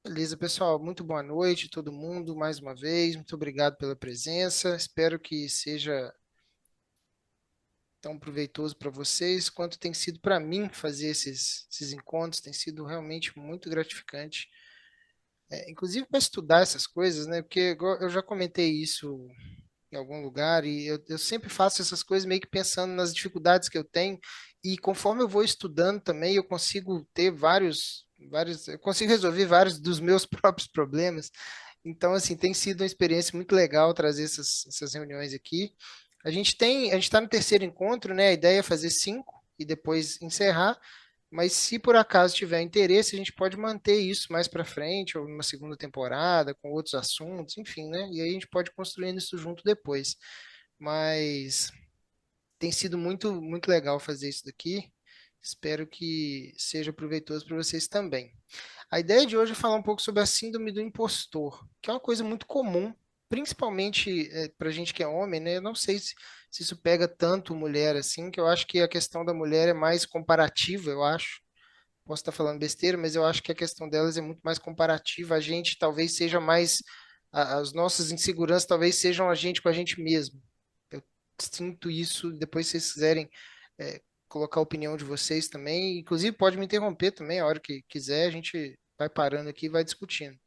Beleza, pessoal. Muito boa noite, todo mundo, mais uma vez. Muito obrigado pela presença. Espero que seja tão proveitoso para vocês quanto tem sido para mim fazer esses encontros. Tem sido realmente muito gratificante, inclusive para estudar essas coisas, né? Porque eu já comentei isso em algum lugar e eu sempre faço essas coisas meio que pensando nas dificuldades que eu tenho e conforme eu vou estudando também, eu consigo ter eu consigo resolver vários dos meus próprios problemas. Então, assim, tem sido uma experiência muito legal trazer essas reuniões aqui. A gente está no terceiro encontro, né? A ideia é fazer cinco e depois encerrar. Mas se por acaso tiver interesse, a gente pode manter isso mais para frente, ou numa segunda temporada, com outros assuntos, enfim, né? E aí a gente pode construindo isso junto depois. Mas tem sido muito legal fazer isso daqui. Espero que seja proveitoso para vocês também. A ideia de hoje é falar um pouco sobre a síndrome do impostor, que é uma coisa muito comum, principalmente para gente que é homem, né? Eu não sei se isso pega tanto mulher assim, que eu acho que a questão da mulher é mais comparativa, eu acho. Posso estar falando besteira, mas eu acho que a questão delas é muito mais comparativa. A gente talvez seja mais. As nossas inseguranças talvez sejam a gente com a gente mesmo. Eu sinto isso. Depois, se vocês quiserem colocar a opinião de vocês também, inclusive pode me interromper também a hora que quiser, a gente vai parando aqui e vai discutindo.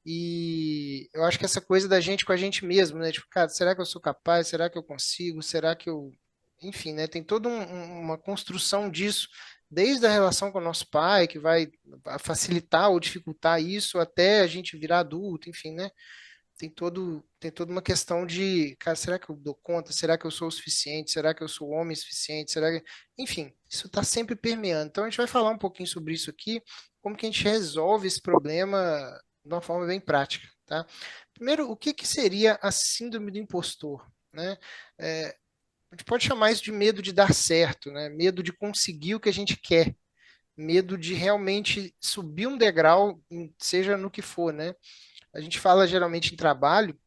E eu acho que essa coisa da gente com a gente mesmo, né? Tipo, cara, será que eu sou capaz? Será que eu consigo? Será que eu. Enfim, né? Tem toda uma construção disso, desde a relação com o nosso pai, que vai facilitar ou dificultar isso, até a gente virar adulto, enfim, né? Tem toda uma questão de, cara, será que eu dou conta? Será que eu sou o suficiente? Será que eu sou homem suficiente? Enfim, isso está sempre permeando. Então a gente vai falar um pouquinho sobre isso aqui, como que a gente resolve esse problema de uma forma bem prática, tá? Primeiro, o que que seria a síndrome do impostor, né? É, a gente pode chamar isso de medo de dar certo, né? Medo de conseguir o que a gente quer, medo de realmente subir um degrau, seja no que for, né? A gente fala geralmente em trabalho,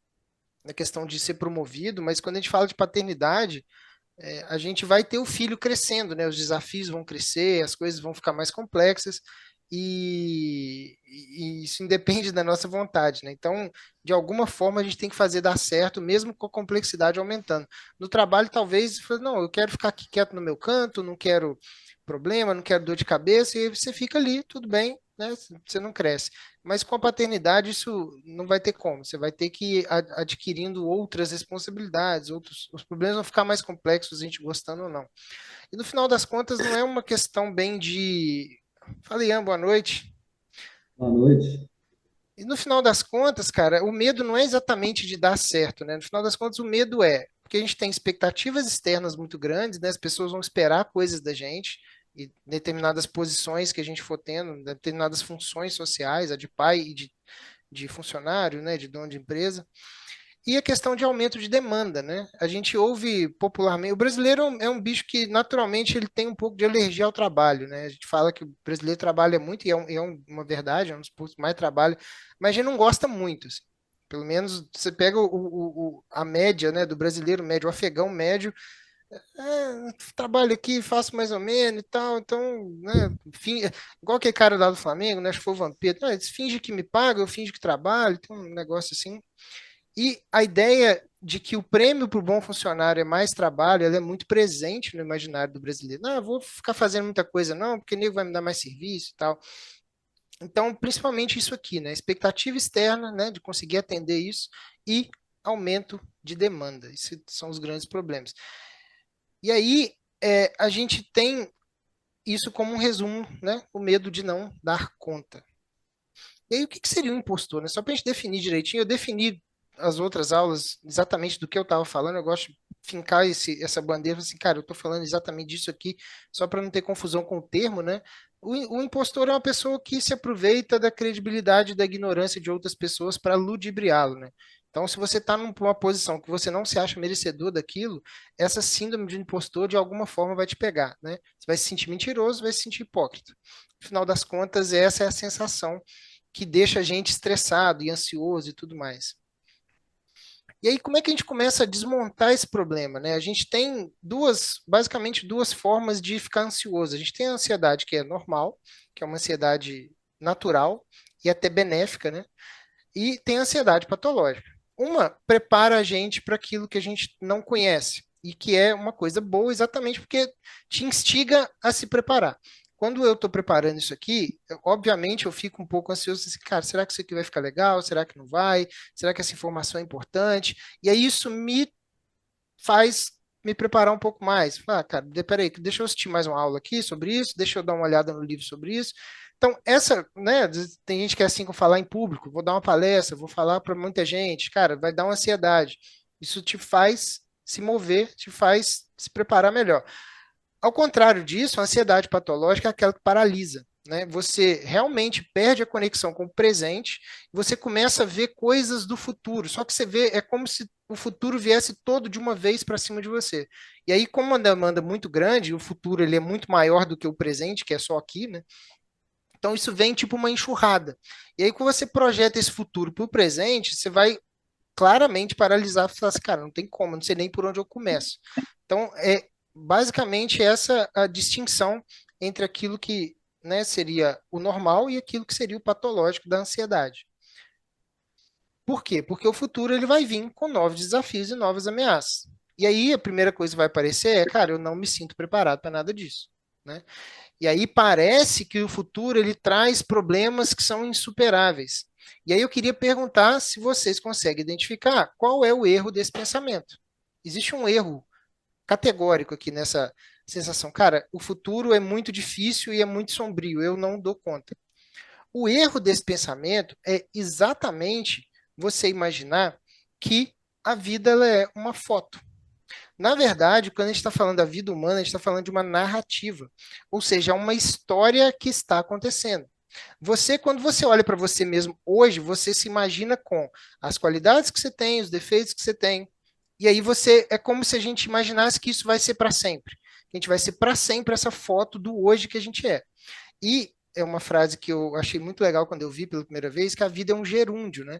na questão de ser promovido, mas quando a gente fala de paternidade, a gente vai ter o filho crescendo, né? Os desafios vão crescer, as coisas vão ficar mais complexas e isso independe da nossa vontade, né? Então, de alguma forma, a gente tem que fazer dar certo, mesmo com a complexidade aumentando. No trabalho, talvez, não, eu quero ficar aqui quieto no meu canto, não quero problema, não quero dor de cabeça, e aí você fica ali, tudo bem, né? Você não cresce. Mas com a paternidade, isso não vai ter como. Você vai ter que ir adquirindo outras responsabilidades, os problemas vão ficar mais complexos, a gente gostando ou não. E no final das contas, não é uma questão bem de. Falei, Ian, boa noite. Boa noite. E no final das contas, cara, o medo não é exatamente de dar certo, né? No final das contas, o medo é porque a gente tem expectativas externas muito grandes, né? As pessoas vão esperar coisas da gente e determinadas posições que a gente for tendo, determinadas funções sociais, a de pai e de funcionário, né? De dono de empresa. E a questão de aumento de demanda, né? A gente ouve popularmente. O brasileiro é um bicho que naturalmente ele tem um pouco de alergia ao trabalho, né? A gente fala que o brasileiro trabalha muito, uma verdade, é um dos povos que mais trabalha, mas a gente não gosta muito, assim. Pelo menos você pega a média, né, do brasileiro médio, o afegão médio, trabalho aqui, faço mais ou menos e tal, então, né, igual aquele cara lá do Flamengo, né, acho que foi o Vampeta, eles fingem que me pagam, eu finjo que trabalho, tem um negócio assim. E a ideia de que o prêmio para o bom funcionário é mais trabalho, ela é muito presente no imaginário do brasileiro. Não, eu vou ficar fazendo muita coisa, não, porque o nego vai me dar mais serviço e tal. Então, principalmente isso aqui, né? Expectativa externa, né, de conseguir atender isso e aumento de demanda. Esses são os grandes problemas. E aí, a gente tem isso como um resumo, né? O medo de não dar conta. E aí, o que que seria um impostor, né? Só para a gente definir direitinho, eu defini as outras aulas exatamente do que eu estava falando. Eu gosto de fincar essa bandeira, assim, cara, eu estou falando exatamente disso aqui, só para não ter confusão com o termo, né? O impostor é uma pessoa que se aproveita da credibilidade e da ignorância de outras pessoas para ludibriá-lo, né? Então, se você está numa posição que você não se acha merecedor daquilo, essa síndrome de impostor de alguma forma vai te pegar, né? Você vai se sentir mentiroso, vai se sentir hipócrita. No final das contas, essa é a sensação que deixa a gente estressado e ansioso e tudo mais. E aí, como é que a gente começa a desmontar esse problema, né? A gente tem basicamente duas formas de ficar ansioso. A gente tem a ansiedade que é normal, que é uma ansiedade. natural e até benéfica, né? E tem a ansiedade patológica. Uma prepara a gente para aquilo que a gente não conhece e que é uma coisa boa exatamente porque te instiga a se preparar. Quando eu estou preparando isso aqui, obviamente eu fico um pouco ansioso, assim, cara, será que isso aqui vai ficar legal? Será que não vai? Será que essa informação é importante? E aí isso me faz me preparar um pouco mais. Ah, cara, peraí, deixa eu assistir mais uma aula aqui sobre isso, deixa eu dar uma olhada no livro sobre isso. Então, essa, né, tem gente que é assim com falar em público, vou dar uma palestra, vou falar para muita gente, cara, vai dar uma ansiedade. Isso te faz se mover, te faz se preparar melhor. Ao contrário disso, a ansiedade patológica é aquela que paralisa. Né? Você realmente perde a conexão com o presente, você começa a ver coisas do futuro. Só que você vê, é como se o futuro viesse todo de uma vez para cima de você. E aí, como uma demanda muito grande, o futuro ele é muito maior do que o presente, que é só aqui, né? Então isso vem tipo uma enxurrada. E aí, quando você projeta esse futuro para o presente, você vai claramente paralisar e falar assim, cara, não tem como, não sei nem por onde eu começo. Então, é basicamente essa a distinção entre aquilo que, né, seria o normal e aquilo que seria o patológico da ansiedade. Por quê? Porque o futuro ele vai vir com novos desafios e novas ameaças. E aí a primeira coisa que vai aparecer é, cara, eu não me sinto preparado para nada disso, né? E aí parece que o futuro ele traz problemas que são insuperáveis. E aí eu queria perguntar se vocês conseguem identificar qual é o erro desse pensamento. Existe um erro categórico aqui nessa sensação. Cara, o futuro é muito difícil e é muito sombrio, eu não dou conta. O erro desse pensamento é exatamente você imaginar que a vida ela é uma foto. Na verdade, quando a gente está falando da vida humana, a gente está falando de uma narrativa, ou seja, é uma história que está acontecendo. Você, quando você olha para você mesmo hoje, você se imagina com as qualidades que você tem, os defeitos que você tem, e aí você é como se a gente imaginasse que isso vai ser para sempre. Que a gente vai ser para sempre essa foto do hoje que a gente é. E é uma frase que eu achei muito legal quando eu vi pela primeira vez, que a vida é um gerúndio, né?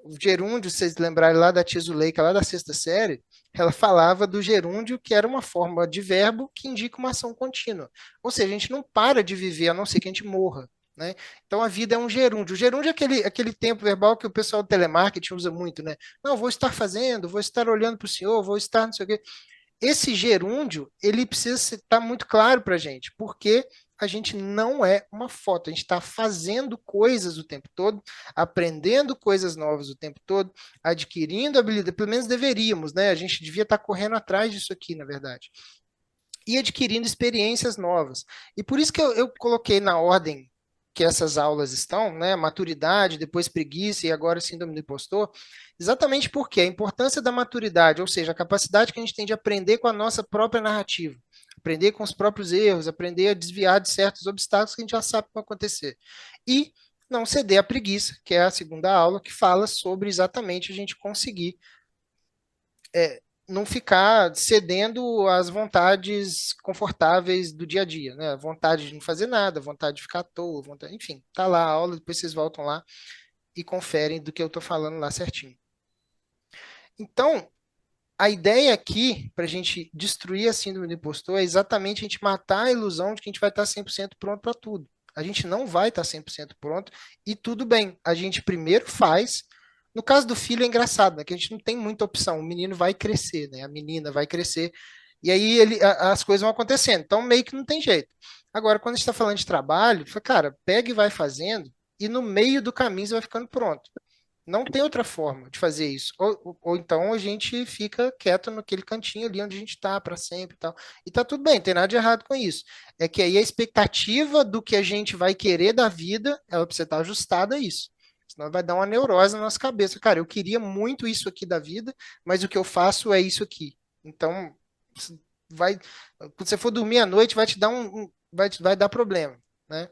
O gerúndio, se vocês lembrarem lá da tia Zuleika, lá da sexta série, ela falava do gerúndio, que era uma forma de verbo que indica uma ação contínua. Ou seja, a gente não para de viver a não ser que a gente morra. Né? Então a vida é um gerúndio. O gerúndio é aquele tempo verbal que o pessoal do telemarketing usa muito, né? Não, vou estar fazendo, vou estar olhando para o senhor, vou estar não sei o quê. Esse gerúndio, ele precisa estar muito claro para a gente, porque a gente não é uma foto, a gente está fazendo coisas o tempo todo, aprendendo coisas novas o tempo todo, adquirindo habilidade, pelo menos deveríamos, né? A gente devia estar correndo atrás disso aqui, na verdade. E adquirindo experiências novas. E por isso que eu coloquei na ordem que essas aulas estão, né? Maturidade, depois preguiça e agora síndrome do impostor, exatamente porque a importância da maturidade, ou seja, a capacidade que a gente tem de aprender com a nossa própria narrativa, aprender com os próprios erros, aprender a desviar de certos obstáculos que a gente já sabe que vão acontecer. E não ceder à preguiça, que é a segunda aula, que fala sobre exatamente a gente conseguir não ficar cedendo às vontades confortáveis do dia a dia, né? A vontade de não fazer nada, a vontade de ficar à toa, vontade, enfim, tá lá a aula, depois vocês voltam lá e conferem do que eu tô falando lá certinho. Então, a ideia aqui, para a gente destruir a síndrome do impostor, é exatamente a gente matar a ilusão de que a gente vai estar 100% pronto para tudo. A gente não vai estar 100% pronto e tudo bem. A gente primeiro faz. No caso do filho é engraçado, né? Que a gente não tem muita opção. O menino vai crescer, né? A menina vai crescer. E aí as coisas vão acontecendo. Então meio que não tem jeito. Agora, quando a gente está falando de trabalho, fala, cara, pega e vai fazendo e no meio do caminho você vai ficando pronto. Não tem outra forma de fazer isso. Ou então a gente fica quieto naquele cantinho ali onde a gente está para sempre e tal. E tá tudo bem, não tem nada de errado com isso. É que aí a expectativa do que a gente vai querer da vida, ela precisa estar ajustada a isso. Senão vai dar uma neurose na nossa cabeça. Cara, eu queria muito isso aqui da vida, mas o que eu faço é isso aqui. Então, vai, quando você for dormir à noite, vai te dar vai dar problema, né?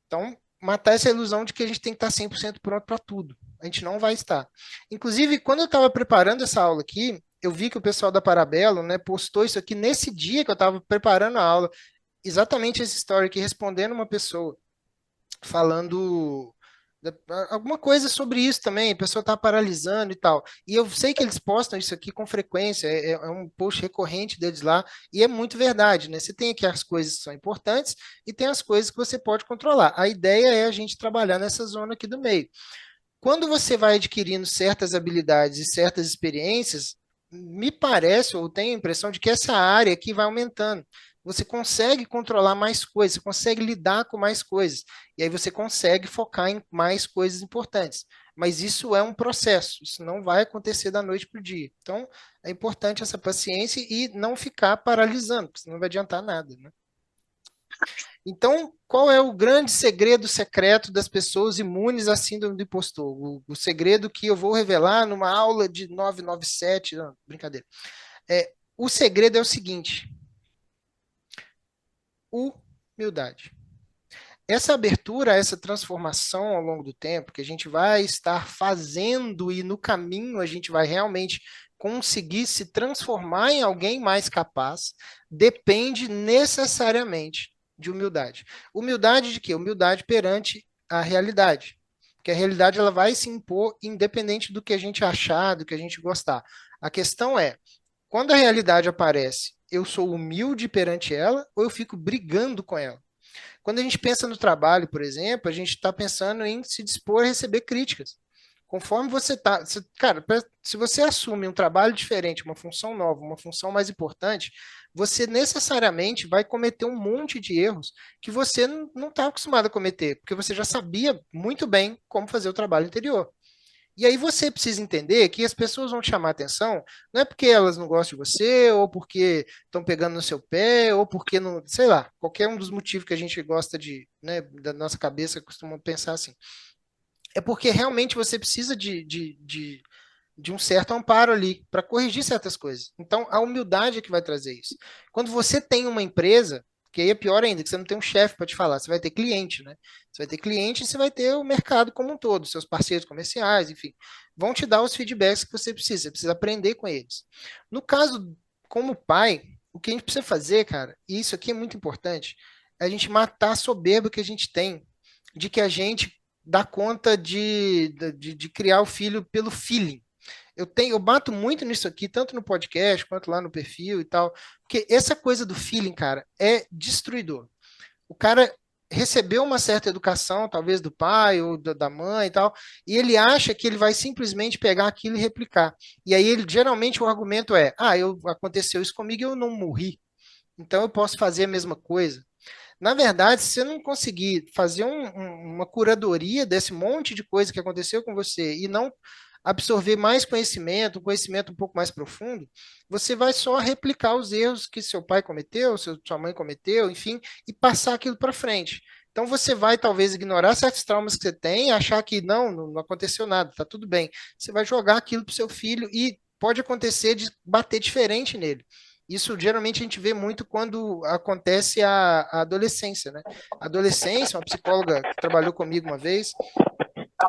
Então, matar essa ilusão de que a gente tem que estar 100% pronto para tudo. A gente não vai estar. Inclusive, quando eu estava preparando essa aula aqui, eu vi que o pessoal da Parabelo, né, postou isso aqui nesse dia que eu estava preparando a aula, exatamente essa história aqui, respondendo uma pessoa, falando Alguma coisa sobre isso também, a pessoa está paralisando e tal. E eu sei que eles postam isso aqui com frequência, é um post recorrente deles lá, e é muito verdade, né? Você tem aqui as coisas que são importantes e tem as coisas que você pode controlar. A ideia é a gente trabalhar nessa zona aqui do meio. Quando você vai adquirindo certas habilidades e certas experiências, me parece, ou tenho a impressão de que essa área aqui vai aumentando. Você consegue controlar mais coisas, você consegue lidar com mais coisas, e aí você consegue focar em mais coisas importantes. Mas isso é um processo, isso não vai acontecer da noite para o dia. Então, é importante essa paciência e não ficar paralisando, porque senão não vai adiantar nada, né? Então, qual é o grande segredo secreto das pessoas imunes à síndrome do impostor? O segredo que eu vou revelar numa aula de 997, não, brincadeira. O segredo é o seguinte: humildade. Essa abertura, essa transformação ao longo do tempo, que a gente vai estar fazendo e no caminho a gente vai realmente conseguir se transformar em alguém mais capaz, depende necessariamente de humildade. Humildade de quê? Humildade perante a realidade. Porque a realidade ela vai se impor independente do que a gente achar, do que a gente gostar. A questão é, quando a realidade aparece, eu sou humilde perante ela ou eu fico brigando com ela? Quando a gente pensa no trabalho, por exemplo, a gente está pensando em se dispor a receber críticas. Conforme você está. Cara, se você assume um trabalho diferente, uma função nova, uma função mais importante, você necessariamente vai cometer um monte de erros que você não está acostumado a cometer, porque você já sabia muito bem como fazer o trabalho anterior. E aí você precisa entender que as pessoas vão te chamar a atenção, não é porque elas não gostam de você, ou porque estão pegando no seu pé, ou porque não, sei lá, qualquer um dos motivos que a gente gosta de, né, da nossa cabeça costuma pensar assim. É porque realmente você precisa de um certo amparo ali para corrigir certas coisas. Então, a humildade é que vai trazer isso. Quando você tem uma empresa, que aí é pior ainda, que você não tem um chefe para te falar, você vai ter cliente, né? Você vai ter cliente e você vai ter o mercado como um todo, seus parceiros comerciais, enfim, vão te dar os feedbacks que você precisa aprender com eles. No caso, como pai, o que a gente precisa fazer, cara, e isso aqui é muito importante, é a gente matar a soberba que a gente tem de que a gente dá conta de criar o filho pelo feeling. Eu bato muito nisso aqui, tanto no podcast quanto lá no perfil e tal, porque essa coisa do feeling, cara, é destruidor. O cara recebeu uma certa educação, talvez do pai ou da mãe e tal, e ele acha que ele vai simplesmente pegar aquilo e replicar. E aí ele geralmente o argumento é: aconteceu isso comigo e eu não morri, então eu posso fazer a mesma coisa. Na verdade, se você não conseguir fazer uma curadoria desse monte de coisa que aconteceu com você e não absorver mais conhecimento, um conhecimento um pouco mais profundo, você vai só replicar os erros que seu pai cometeu, sua mãe cometeu, enfim, e passar aquilo para frente. Então você vai talvez ignorar certos traumas que você tem, achar que não aconteceu nada, tá tudo bem. Você vai jogar aquilo pro seu filho e pode acontecer de bater diferente nele. Isso geralmente a gente vê muito quando acontece a adolescência, né? A adolescência, uma psicóloga que trabalhou comigo uma vez,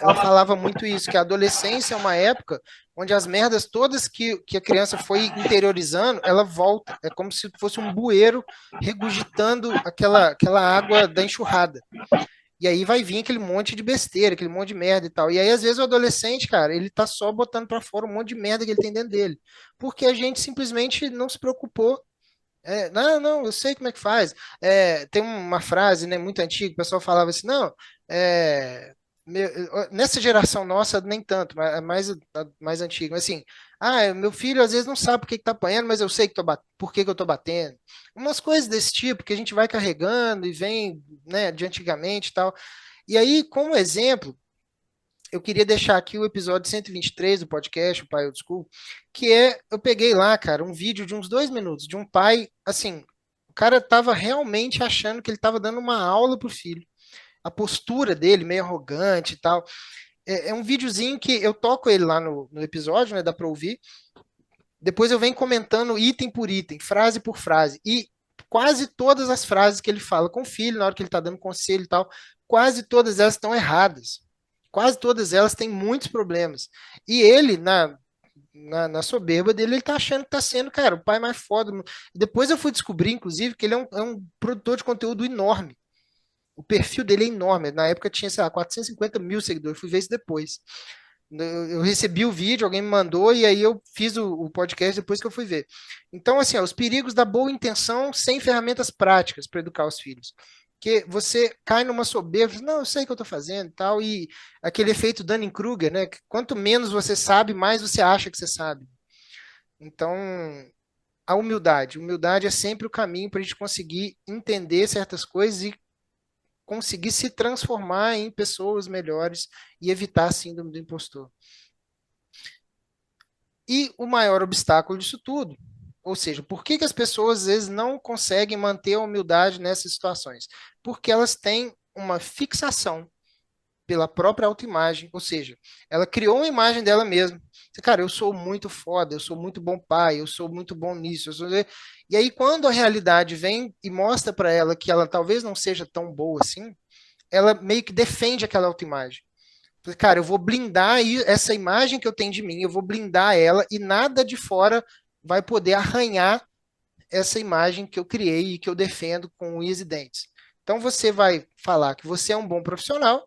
ela falava muito isso, que a adolescência é uma época onde as merdas todas que a criança foi interiorizando, ela volta. É como se fosse um bueiro regurgitando aquela água da enxurrada. E aí vai vir aquele monte de besteira, aquele monte de merda e tal. E aí, às vezes, o adolescente, cara, ele tá só botando pra fora um monte de merda que ele tem dentro dele. Porque a gente simplesmente não se preocupou. Não, eu sei como é que faz. Tem uma frase, né, muito antiga, o pessoal falava assim, não, nessa geração nossa, nem tanto, mas é mais antiga, mas assim, meu filho às vezes não sabe por que que tá apanhando, mas eu sei por que que eu tô batendo. Umas coisas desse tipo que a gente vai carregando e vem, né, de antigamente e tal. E aí, como exemplo, eu queria deixar aqui o episódio 123 do podcast, o Pai Old School, eu peguei lá, cara, um vídeo de uns 2 minutos, de um pai, assim, o cara tava realmente achando que ele tava dando uma aula pro filho. A postura dele, meio arrogante e tal. É um videozinho que eu toco ele lá no episódio, né, dá pra ouvir. Depois eu venho comentando item por item, frase por frase. E quase todas as frases que ele fala com o filho, na hora que ele tá dando conselho e tal, quase todas elas estão erradas. Quase todas elas têm muitos problemas. E ele, na soberba dele, ele tá achando que tá sendo, cara, o pai mais foda. Depois eu fui descobrir, inclusive, que ele é um produtor de conteúdo enorme. O perfil dele é enorme. Na época tinha, sei lá, 450 mil seguidores. Fui ver isso depois. Eu recebi o vídeo, alguém me mandou, e aí eu fiz o podcast depois que eu fui ver. Então, assim, ó, os perigos da boa intenção sem ferramentas práticas para educar os filhos. Que você cai numa soberba, não, eu sei o que eu estou fazendo e tal, e aquele efeito Dunning-Kruger, né? Que quanto menos você sabe, mais você acha que você sabe. Então, a humildade. Humildade é sempre o caminho para a gente conseguir entender certas coisas e conseguir se transformar em pessoas melhores e evitar a síndrome do impostor. E o maior obstáculo disso tudo, ou seja, por que, que as pessoas às vezes não conseguem manter a humildade nessas situações? Porque elas têm uma fixação pela própria autoimagem, ou seja, ela criou uma imagem dela mesma. Cara, eu sou muito foda, eu sou muito bom pai, eu sou muito bom nisso. E aí, quando a realidade vem e mostra para ela que ela talvez não seja tão boa assim, ela meio que defende aquela autoimagem. Cara, eu vou blindar essa imagem que eu tenho de mim, eu vou blindar ela e nada de fora vai poder arranhar essa imagem que eu criei e que eu defendo com unhas e dentes. Então você vai falar que você é um bom profissional,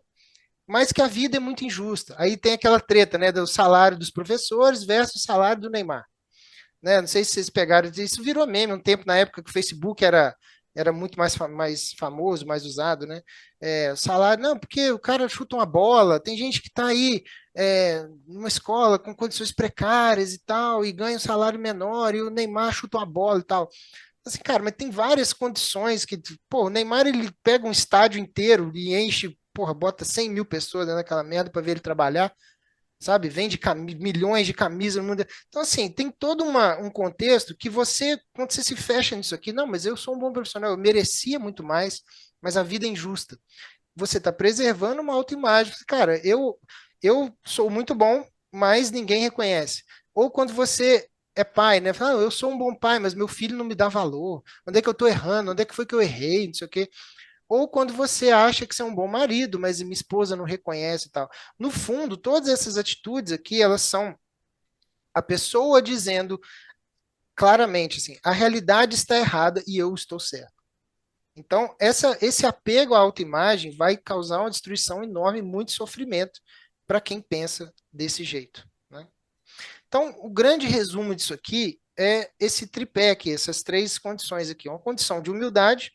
mas que a vida é muito injusta. Aí tem aquela treta, né, do salário dos professores versus o salário do Neymar. Né? Não sei se vocês pegaram, isso virou meme um tempo na época que o Facebook era muito mais famoso, mais usado, né? Salário, não, porque o cara chuta uma bola, tem gente que está aí numa escola com condições precárias e tal, e ganha um salário menor, e o Neymar chuta uma bola e tal. Assim, cara, mas tem várias condições que, pô, o Neymar ele pega um estádio inteiro e enche, porra, bota 100 mil pessoas dentro daquela merda para ver ele trabalhar, sabe? Vende milhões de camisas no mundo. Então, assim, tem todo um contexto que você, quando você se fecha nisso aqui, não, mas eu sou um bom profissional, eu merecia muito mais, mas a vida é injusta. Você está preservando uma autoimagem. Cara, eu sou muito bom, mas ninguém reconhece. Ou quando você é pai, né? Fala, eu sou um bom pai, mas meu filho não me dá valor. Onde é que eu estou errando? Onde é que foi que eu errei? Não sei o quê. Ou quando você acha que você é um bom marido, mas minha esposa não reconhece e tal. No fundo, todas essas atitudes aqui, elas são a pessoa dizendo claramente assim, a realidade está errada e eu estou certo. Então, esse apego à autoimagem vai causar uma destruição enorme e muito sofrimento para quem pensa desse jeito. Né? Então, o grande resumo disso aqui é esse tripé aqui, essas três condições aqui. Uma condição de humildade,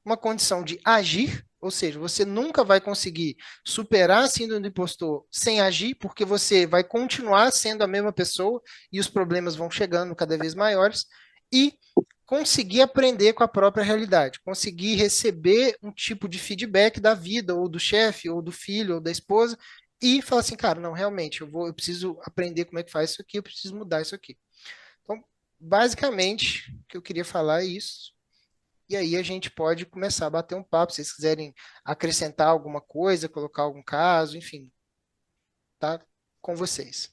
uma condição de agir, ou seja, você nunca vai conseguir superar a síndrome do impostor sem agir, porque você vai continuar sendo a mesma pessoa e os problemas vão chegando cada vez maiores, e conseguir aprender com a própria realidade, conseguir receber um tipo de feedback da vida, ou do chefe, ou do filho, ou da esposa, e falar assim, cara, não, realmente, eu preciso aprender como é que faz isso aqui, eu preciso mudar isso aqui. Então, basicamente, o que eu queria falar é isso. E aí a gente pode começar a bater um papo, se vocês quiserem acrescentar alguma coisa, colocar algum caso, enfim, tá com vocês.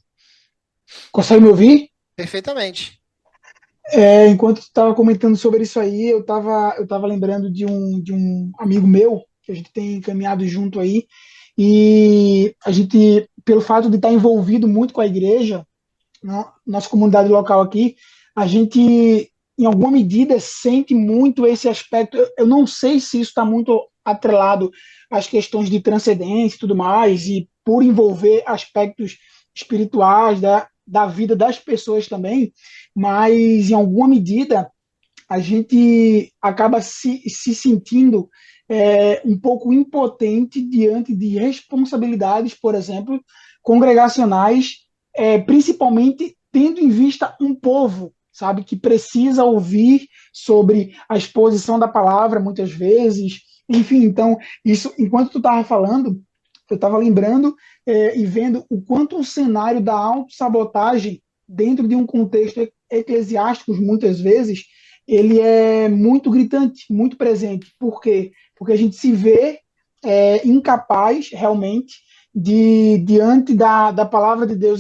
Consegue me ouvir? Perfeitamente. Enquanto tu estava comentando sobre isso aí, eu tava lembrando de um amigo meu, que a gente tem caminhado junto aí, e a gente, pelo fato de estar envolvido muito com a igreja, nossa comunidade local aqui, a gente, em alguma medida, sente muito esse aspecto. Eu não sei se isso está muito atrelado às questões de transcendência e tudo mais, e por envolver aspectos espirituais da vida das pessoas também, mas em alguma medida a gente acaba se sentindo um pouco impotente diante de responsabilidades, por exemplo, congregacionais, principalmente tendo em vista um povo, sabe, que precisa ouvir sobre a exposição da palavra muitas vezes. Enfim, então, isso, enquanto tu estava falando, eu estava lembrando e vendo o quanto o cenário da autossabotagem dentro de um contexto eclesiástico, muitas vezes, ele é muito gritante, muito presente. Por quê? Porque a gente se vê incapaz, realmente, diante da palavra de Deus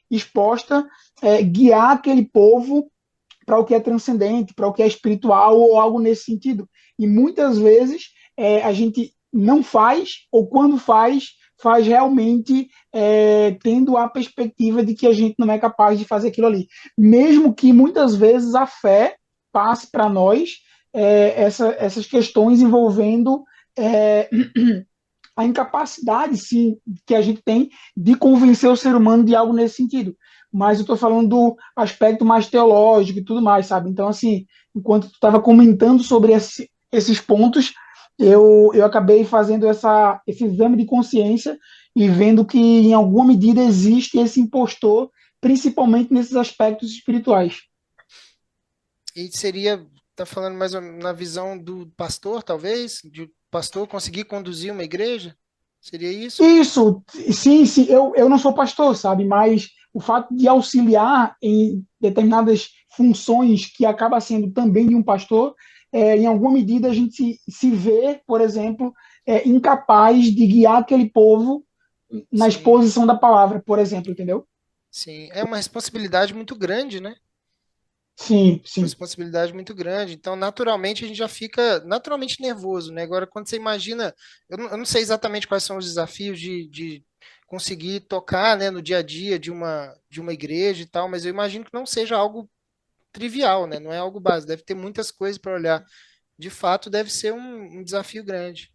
exposta, guiar aquele povo para o que é transcendente, para o que é espiritual ou algo nesse sentido. E muitas vezes a gente não faz, ou quando faz realmente tendo a perspectiva de que a gente não é capaz de fazer aquilo ali. Mesmo que muitas vezes a fé passe para nós essas questões envolvendo é, a incapacidade, sim, que a gente tem de convencer o ser humano de algo nesse sentido. Mas eu estou falando do aspecto mais teológico e tudo mais, sabe? Então, assim, enquanto tu estava comentando sobre esses pontos, eu acabei fazendo esse exame de consciência e vendo que, em alguma medida, existe esse impostor, principalmente nesses aspectos espirituais. E seria, tá falando mais ou menos na visão do pastor, talvez? De o pastor conseguir conduzir uma igreja? Seria isso? Isso, sim, sim, eu não sou pastor, sabe? Mas o fato de auxiliar em determinadas funções que acaba sendo também de um pastor, em alguma medida a gente se vê, por exemplo, incapaz de guiar aquele povo na Sim, exposição da palavra, por exemplo, entendeu? sim. É uma responsabilidade muito grande, né? Sim, Uma sim. responsabilidade muito grande. Então, naturalmente, a gente já fica naturalmente nervoso, né? Agora, quando você imagina, eu não sei exatamente quais são os desafios de conseguir tocar, né, no dia a dia de uma igreja e tal, mas eu imagino que não seja algo trivial, né? Não é algo básico. Deve ter muitas coisas para olhar. De fato, deve ser um desafio grande.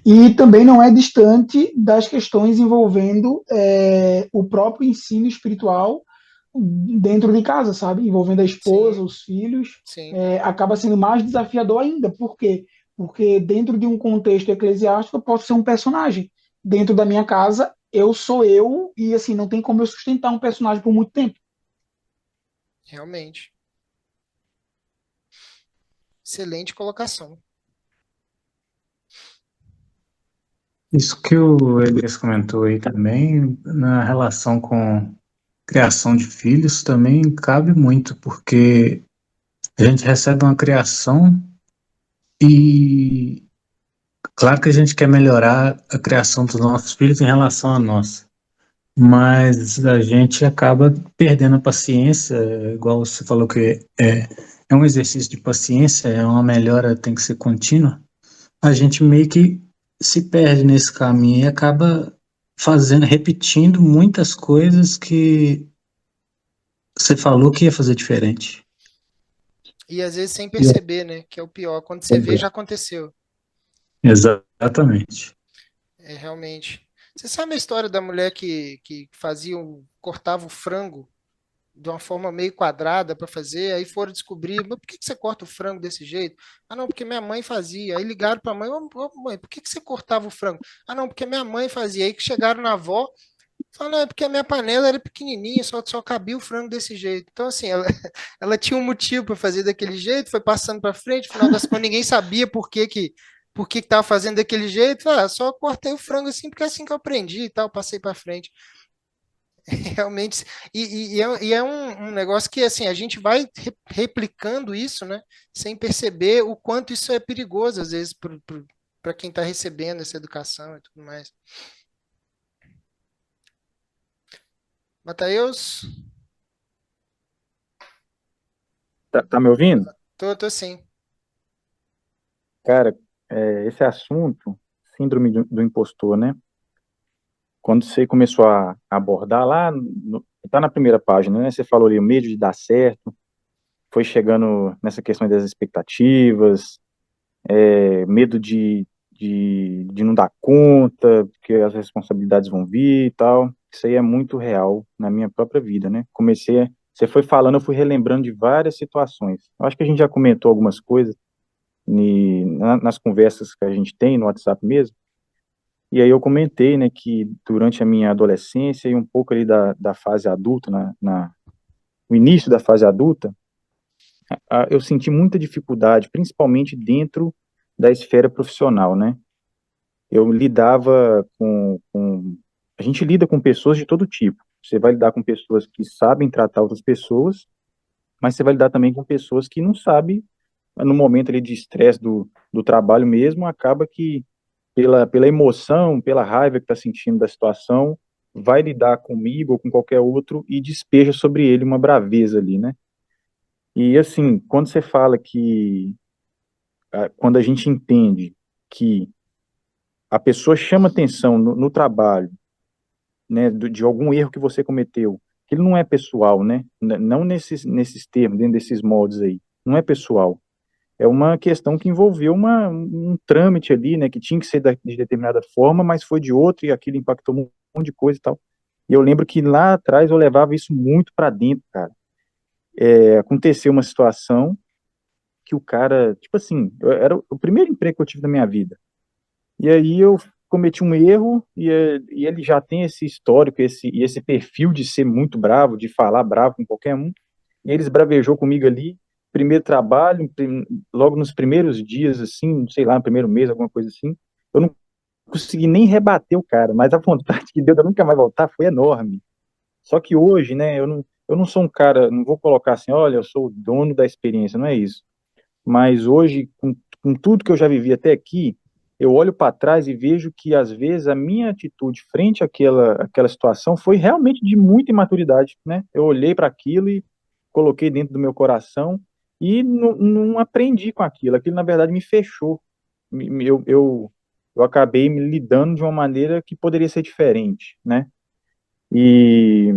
E também não é distante das questões envolvendo o próprio ensino espiritual dentro de casa, sabe? Envolvendo a esposa, Sim, os filhos, sim. acaba sendo mais desafiador ainda. Por quê? Porque dentro de um contexto eclesiástico eu posso ser um personagem. Dentro da minha casa, eu sou eu e assim, não tem como eu sustentar um personagem por muito tempo. Realmente. Excelente colocação. Isso que o Elias comentou aí também, na relação com criação de filhos, também cabe muito, porque a gente recebe uma criação e, claro que a gente quer melhorar a criação dos nossos filhos em relação a nós, mas a gente acaba perdendo a paciência, igual você falou que é um exercício de paciência, é uma melhora, tem que ser contínua. A gente meio que se perde nesse caminho e acaba fazendo, repetindo muitas coisas que você falou que ia fazer diferente. E às vezes sem E perceber, né? Que é o pior. Quando você vê, já aconteceu. exatamente. É realmente. Você sabe a história da mulher que fazia, cortava o frango de uma forma meio quadrada para fazer, aí foram descobrir, mas por que que você corta o frango desse jeito? Ah, não, porque minha mãe fazia. Aí ligaram para a mãe, ô, mãe, por que que você cortava o frango? Ah, não, porque minha mãe fazia. Aí que chegaram na avó, falaram, não, é porque a minha panela era pequenininha, só cabia o frango desse jeito. Então, assim, ela, ela tinha um motivo para fazer daquele jeito, foi passando para frente, no final das contas ninguém sabia por que que tava fazendo daquele jeito. Ah, só cortei o frango assim, porque é assim que eu aprendi e tal, passei para frente. Realmente, e é um negócio que assim, a gente vai replicando isso, né, sem perceber o quanto isso é perigoso, às vezes, para quem está recebendo essa educação e tudo mais. Mateus, Tá me ouvindo? tô sim. Cara, esse assunto, síndrome do impostor, né? Quando você começou a abordar lá, tá na primeira página, né? Você falou ali o medo de dar certo, foi chegando nessa questão das expectativas, medo de não dar conta, que as responsabilidades vão vir e tal. Isso aí é muito real na minha própria vida, né? Você foi falando, eu fui relembrando de várias situações. Eu acho que a gente já comentou algumas coisas nas conversas que a gente tem no WhatsApp mesmo, e aí eu comentei, né, que durante a minha adolescência e um pouco ali da fase adulta, no início da fase adulta, eu senti muita dificuldade, principalmente dentro da esfera profissional, né? Eu lidava a gente lida com pessoas de todo tipo. Você vai lidar com pessoas que sabem tratar outras pessoas, mas você vai lidar também com pessoas que não sabem, no momento ali de estresse do trabalho mesmo, acaba que pela emoção, pela raiva que está sentindo da situação, vai lidar comigo ou com qualquer outro e despeja sobre ele uma braveza ali, né? E assim, quando você fala que, quando a gente entende que a pessoa chama atenção no trabalho, né, de algum erro que você cometeu, que ele não é pessoal, né? Não nesses termos, dentro desses moldes aí, não é pessoal. é uma questão que envolveu um trâmite ali, né, que tinha que ser de determinada forma, mas foi de outra, e aquilo impactou um monte de coisa e tal. E eu lembro que lá atrás eu levava isso muito para dentro, cara. Aconteceu uma situação que o cara, tipo assim, era o primeiro emprego que eu tive na minha vida. E aí eu cometi um erro e ele já tem esse histórico, esse perfil de ser muito bravo, de falar bravo com qualquer um. E ele esbravejou comigo ali, primeiro trabalho, logo nos primeiros dias, assim, sei lá, no primeiro mês, alguma coisa assim. Eu não consegui nem rebater o cara, mas a vontade que deu de eu nunca mais voltar foi enorme. Só que hoje, né, eu não sou um cara, não vou colocar assim, olha, eu sou o dono da experiência, não é isso. Mas hoje, com tudo que eu já vivi até aqui, eu olho para trás e vejo que, às vezes, a minha atitude frente àquela situação foi realmente de muita imaturidade, né? Eu olhei para aquilo e coloquei dentro do meu coração e não aprendi com aquilo. Aquilo, na verdade, me fechou. Eu acabei me lidando de uma maneira que poderia ser diferente, né? E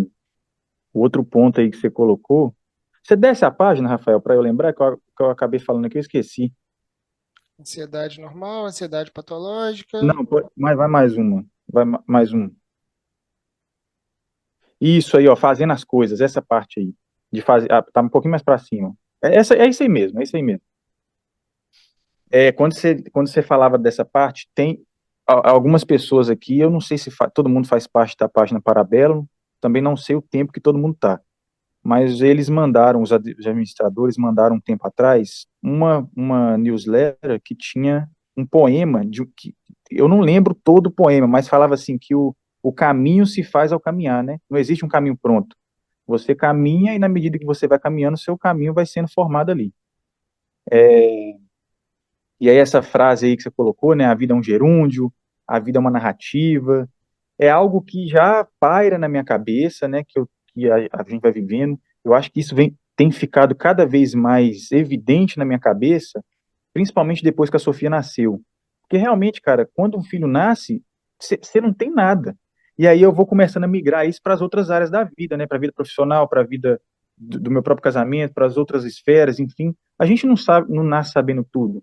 o outro ponto aí que você colocou, você desce a página, Rafael, para eu lembrar que eu acabei falando aqui, eu esqueci. Ansiedade normal, ansiedade patológica. Não, mas vai mais uma. Mais um. Isso aí, ó, fazendo as coisas, essa parte aí. De fazer, tá um pouquinho mais para cima. É isso aí mesmo, é isso aí mesmo. Quando você falava dessa parte, tem algumas pessoas aqui, eu não sei se todo mundo faz parte da página Parabellum, também não sei o tempo que todo mundo tá. Mas eles mandaram, os administradores mandaram um tempo atrás, uma newsletter que tinha um poema, que eu não lembro todo o poema, mas falava assim que o caminho se faz ao caminhar, né? Não existe um caminho pronto. Você caminha e na medida que você vai caminhando, seu caminho vai sendo formado ali. E aí essa frase aí que você colocou, né? A vida é um gerúndio, a vida é uma narrativa, é algo que já paira na minha cabeça, né? Que a gente vai vivendo. Eu acho que isso tem ficado cada vez mais evidente na minha cabeça, principalmente depois que a Sofia nasceu. Porque realmente, cara, quando um filho nasce, você não tem nada. E aí eu vou começando a migrar isso para as outras áreas da vida, né? Para a vida profissional, para a vida do meu próprio casamento, para as outras esferas, enfim. A gente não sabe, não nasce sabendo tudo.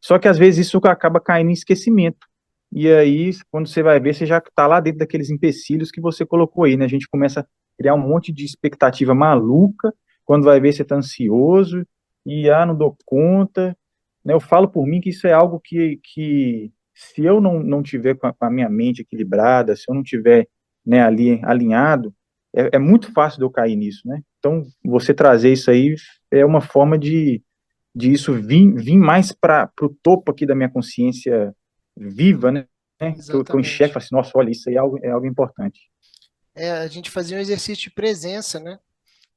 Só que às vezes isso acaba caindo em esquecimento. E aí, quando você vai ver, você já está lá dentro daqueles empecilhos que você colocou aí, né? A gente começa a criar um monte de expectativa maluca, quando vai ver você está ansioso, e não dou conta, né? Eu falo por mim que isso é algo que se eu não tiver com a minha mente equilibrada, se eu não tiver, né, ali alinhado, é muito fácil de eu cair nisso, né? Então, você trazer isso aí é uma forma de isso vir mais para o topo aqui da minha consciência viva, né? Que eu enxergo e Exatamente. falo assim, nossa, olha, isso aí é algo importante. A gente fazia um exercício de presença, né?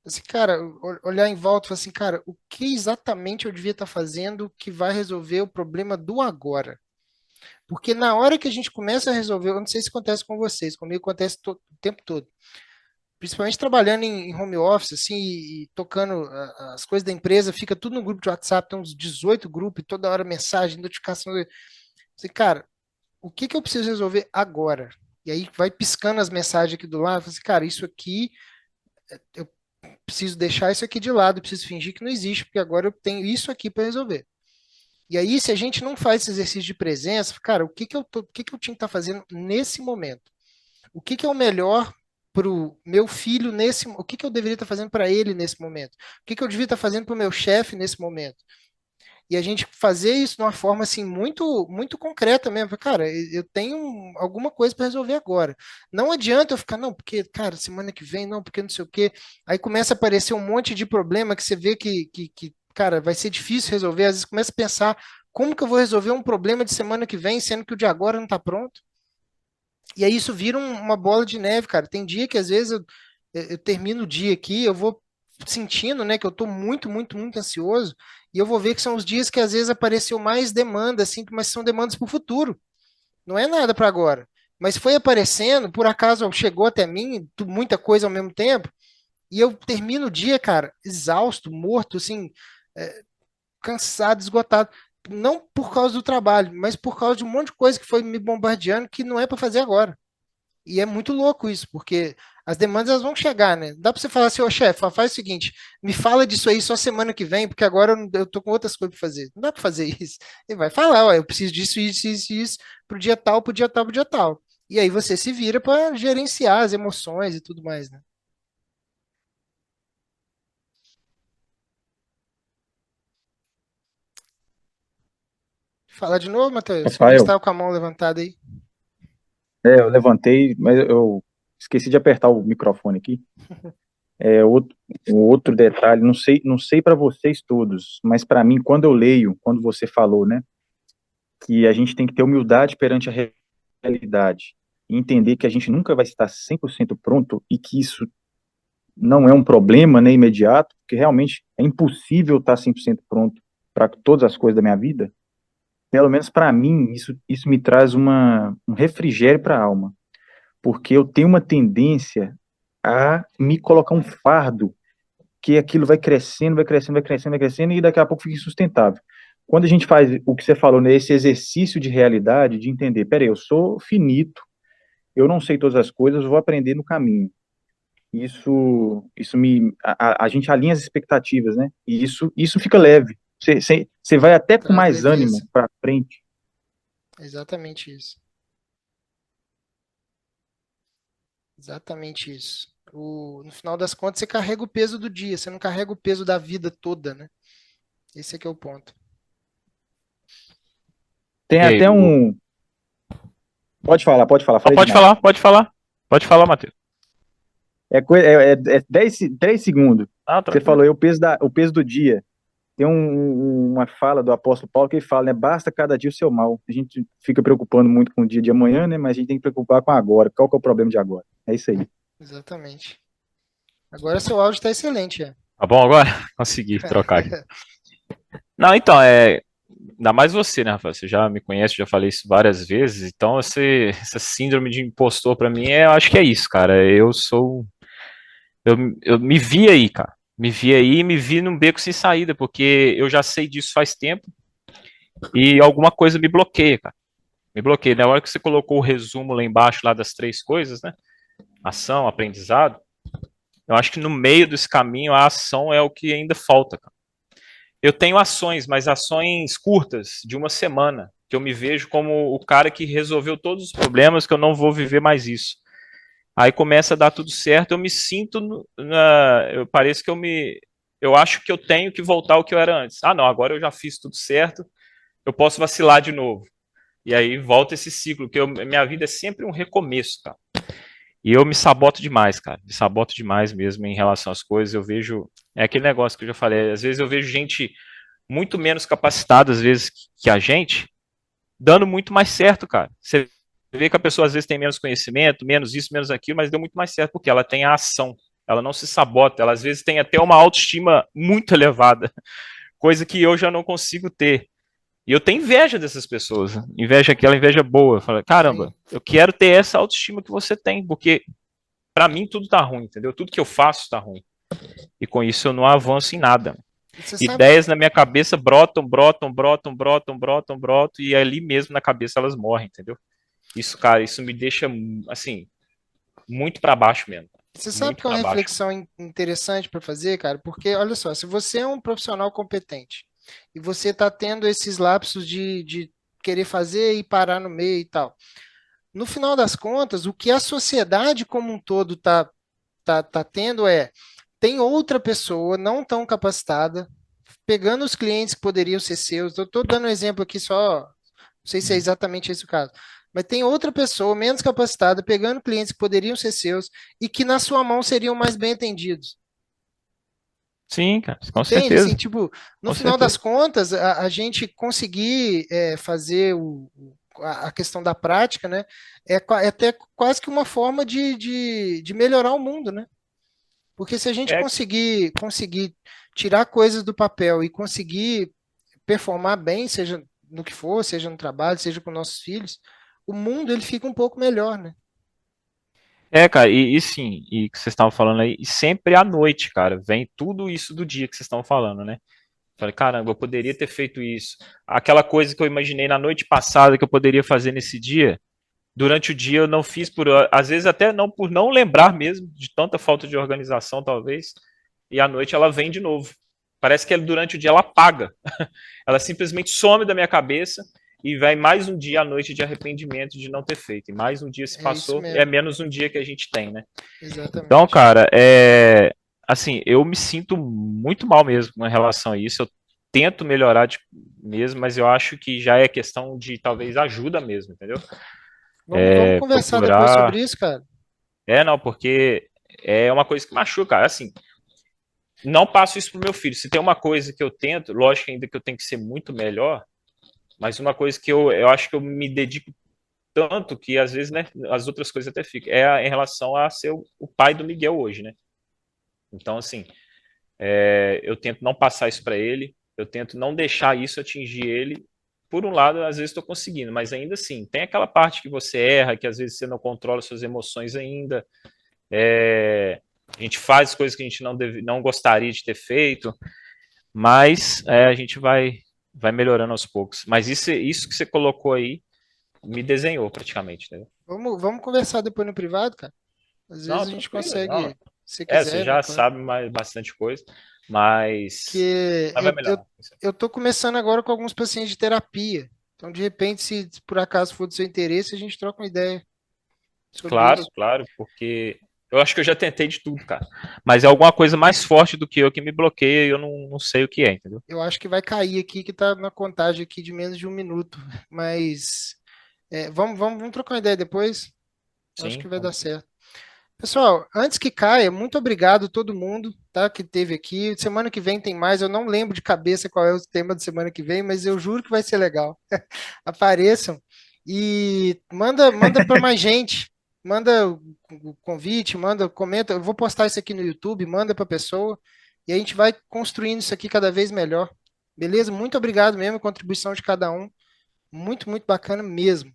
Assim, cara, olhar em volta e falar assim, cara, o que exatamente eu devia estar fazendo que vai resolver o problema do agora? Porque na hora que a gente começa a resolver, eu não sei se acontece com vocês, comigo acontece o tempo todo. Principalmente trabalhando em home office, assim, e tocando as coisas da empresa, fica tudo no grupo de WhatsApp, tem uns 18 grupos, e toda hora mensagem, notificação. Assim, cara, o que que eu preciso resolver agora? E aí vai piscando as mensagens aqui do lado, assim, cara, isso aqui, eu preciso deixar isso aqui de lado, eu preciso fingir que não existe, porque agora eu tenho isso aqui para resolver. E aí, se a gente não faz esse exercício de presença, cara, o que que eu tinha que estar fazendo nesse momento? O que que é o melhor para o meu filho o que que eu deveria estar fazendo para ele nesse momento? O que que eu devia estar fazendo para o meu chefe nesse momento? E a gente fazer isso de uma forma assim muito muito concreta mesmo. Cara, eu tenho alguma coisa para resolver agora. Não adianta eu ficar, não, porque, cara, semana que vem, não, porque não sei o quê. Aí começa a aparecer um monte de problema que você vê cara, vai ser difícil resolver. Às vezes começa a pensar, como que eu vou resolver um problema de semana que vem, sendo que o de agora não está pronto? E aí isso vira uma bola de neve, cara. Tem dia que às vezes eu termino o dia aqui, eu vou sentindo, né, que eu tô muito, muito, muito ansioso, e eu vou ver que são os dias que às vezes apareceu mais demanda, assim, mas são demandas para o futuro. Não é nada para agora. Mas foi aparecendo, por acaso chegou até mim, muita coisa ao mesmo tempo, e eu termino o dia, cara, exausto, morto, assim, é, cansado, esgotado. Não por causa do trabalho, mas por causa de um monte de coisa que foi me bombardeando que não é para fazer agora. E é muito louco isso, porque as demandas elas vão chegar, né? Dá para você falar assim, ô chefe, faz o seguinte, me fala disso aí só semana que vem, porque agora eu tô com outras coisas para fazer. Não dá para fazer isso. Ele vai falar, ó, eu preciso disso, isso, isso, isso, pro dia tal, pro dia tal, pro dia tal. E aí você se vira para gerenciar as emoções e tudo mais, né? Falar de novo, Matheus? Eu vi que você Rafael, estava com a mão levantada aí. eu levantei, mas eu esqueci de apertar o microfone aqui. É outro detalhe, não sei para vocês todos, mas para mim, quando eu leio, quando você falou, né, que a gente tem que ter humildade perante a realidade e entender que a gente nunca vai estar 100% pronto e que isso não é um problema, né, imediato, porque realmente é impossível estar 100% pronto para todas as coisas da minha vida. Pelo menos para mim, isso me traz um refrigério para a alma, porque eu tenho uma tendência a me colocar um fardo, que aquilo vai crescendo, vai crescendo, vai crescendo, vai crescendo, e daqui a pouco fica insustentável. Quando a gente faz o que você falou, né, esse exercício de realidade, de entender, peraí, eu sou finito, eu não sei todas as coisas, eu vou aprender no caminho. A gente alinha as expectativas, né? E isso fica leve. Você vai até com Traz mais ânimo leveza. para frente. Exatamente isso. Exatamente isso. No final das contas, você carrega o peso do dia, você não carrega o peso da vida toda, né? Esse é que é o ponto. Tem E aí, até um. Pode falar, Não, falei pode demais. falar, pode falar. Pode falar, Matheus. É 10 segundos. Ah, Você tranquilo. falou aí o peso do dia. Tem uma fala do apóstolo Paulo que ele fala, né? Basta cada dia o seu mal. A gente fica preocupando muito com o dia de amanhã, né? Mas a gente tem que preocupar com agora. Qual que é o problema de agora? É isso aí. Exatamente. Agora seu áudio está excelente, é. Tá bom agora? Consegui trocar aqui. Não, então, ainda mais você, né, Rafael? Você já me conhece, já falei isso várias vezes. Então, essa síndrome de impostor pra mim, eu acho que é isso, cara. Eu me vi aí, cara. Me vi aí e me vi num beco sem saída, porque eu já sei disso faz tempo e alguma coisa me bloqueia, cara. Me bloqueia. Na hora que você colocou o resumo lá embaixo, lá das três coisas, né? Ação, aprendizado. Eu acho que no meio desse caminho, a ação é o que ainda falta, cara. Eu tenho ações, mas ações curtas, de uma semana, que eu me vejo como o cara que resolveu todos os problemas, que eu não vou viver mais isso. Aí começa a dar tudo certo, eu me sinto, eu pareço que eu acho que eu tenho que voltar ao que eu era antes. Ah, não, agora eu já fiz tudo certo, eu posso vacilar de novo. E aí volta esse ciclo, que minha vida é sempre um recomeço, cara. E eu me saboto demais, cara. Me saboto demais mesmo em relação às coisas. Eu vejo. É aquele negócio que eu já falei. Às vezes eu vejo gente muito menos capacitada, às vezes, que a gente, dando muito mais certo, cara. Você vê que a pessoa às vezes tem menos conhecimento, menos isso, menos aquilo, mas deu muito mais certo, porque ela tem a ação. Ela não se sabota. Ela às vezes tem até uma autoestima muito elevada. Coisa que eu já não consigo ter. E eu tenho inveja dessas pessoas. Inveja, aquela inveja boa. Eu falo, caramba, Sim. eu quero ter essa autoestima que você tem, porque pra mim tudo tá ruim, entendeu? Tudo que eu faço tá ruim. E com isso eu não avanço em nada. E você sabe, Ideias na minha cabeça brotam, brotam, brotam, brotam, brotam, brotam, e ali mesmo na cabeça elas morrem, entendeu? Isso, cara, isso me deixa, assim, muito pra baixo mesmo. você sabe Muito que é uma pra baixo. reflexão interessante para fazer, cara? Porque, olha só, se você é um profissional competente e você está tendo esses lapsos de querer fazer e parar no meio e tal, no final das contas, o que a sociedade como um todo tá tendo tem outra pessoa não tão capacitada, pegando os clientes que poderiam ser seus. Eu estou dando um exemplo aqui só, não sei se é exatamente esse o caso, mas tem outra pessoa menos capacitada pegando clientes que poderiam ser seus e que na sua mão seriam mais bem atendidos. Sim, cara, com Entende? Assim, certeza, tipo, no com final das certeza. contas, a gente conseguir fazer a questão da prática, né? É até quase que uma forma de melhorar o mundo, né? Porque se a gente É, conseguir tirar coisas do papel e conseguir performar bem, seja no que for, seja no trabalho, seja com nossos filhos, o mundo ele fica um pouco melhor, né? cara, e sim, e que vocês estavam falando aí, e sempre à noite, cara, vem tudo isso do dia que vocês estão falando, né? Falei, caramba, eu poderia ter feito isso. Aquela coisa que eu imaginei na noite passada que eu poderia fazer nesse dia, durante o dia eu não fiz às vezes até não por não lembrar mesmo, de tanta falta de organização talvez, e à noite ela vem de novo. Parece que durante o dia ela apaga. Ela simplesmente some da minha cabeça e vai mais um dia à noite de arrependimento de não ter feito. E mais um dia se É isso passou, é mesmo, menos um dia que a gente tem, né? Então, exatamente. cara, assim, eu me sinto muito mal mesmo em relação a isso. Eu tento melhorar mesmo, mas eu acho que já é questão de talvez ajuda mesmo, entendeu? Vamos conversar depois Procurar. sobre isso, cara. Não, porque é uma coisa que machuca, cara. Assim, não passo isso pro meu filho. Se tem uma coisa que eu tento, lógico ainda que eu tenho que ser muito melhor, mas uma coisa que eu acho que eu me dedico tanto que às vezes, né, as outras coisas até ficam, em relação a ser o pai do Miguel hoje, né? Então, assim, eu tento não passar isso para ele, eu tento não deixar isso atingir ele. Por um lado, às vezes estou conseguindo, mas ainda assim, tem aquela parte que você erra, que às vezes você não controla suas emoções ainda. A gente faz coisas que a gente não gostaria de ter feito, mas a gente vai melhorando aos poucos. Mas isso que você colocou aí me desenhou praticamente, entendeu? Vamos conversar depois no privado, cara. Às vezes Não, a gente tranquilo, não. consegue, se Você quiser, né, já claro. sabe bastante coisa, mas, Que mas vai melhorar. eu tô começando agora com alguns pacientes de terapia. Então, de repente, se por acaso for do seu interesse, a gente troca uma ideia sobre Claro, isso. claro, porque eu acho que eu já tentei de tudo, cara. Mas é alguma coisa mais forte do que eu que me bloqueia e eu não sei o que é, entendeu? Eu acho que vai cair aqui, que tá na contagem aqui de menos de 1 minuto. Mas vamos trocar uma ideia depois. Eu acho que Sim, vai dar vamos sim. certo. Pessoal, antes que caia, muito obrigado a todo mundo, tá, que teve aqui. Semana que vem tem mais. Eu não lembro de cabeça qual é o tema de semana que vem, mas eu juro que vai ser legal. Apareçam e manda para mais gente. Manda o convite, manda, comenta. Eu vou postar isso aqui no YouTube, manda para pessoa e a gente vai construindo isso aqui cada vez melhor. Beleza? Muito obrigado mesmo, a contribuição de cada um. Muito, muito bacana mesmo.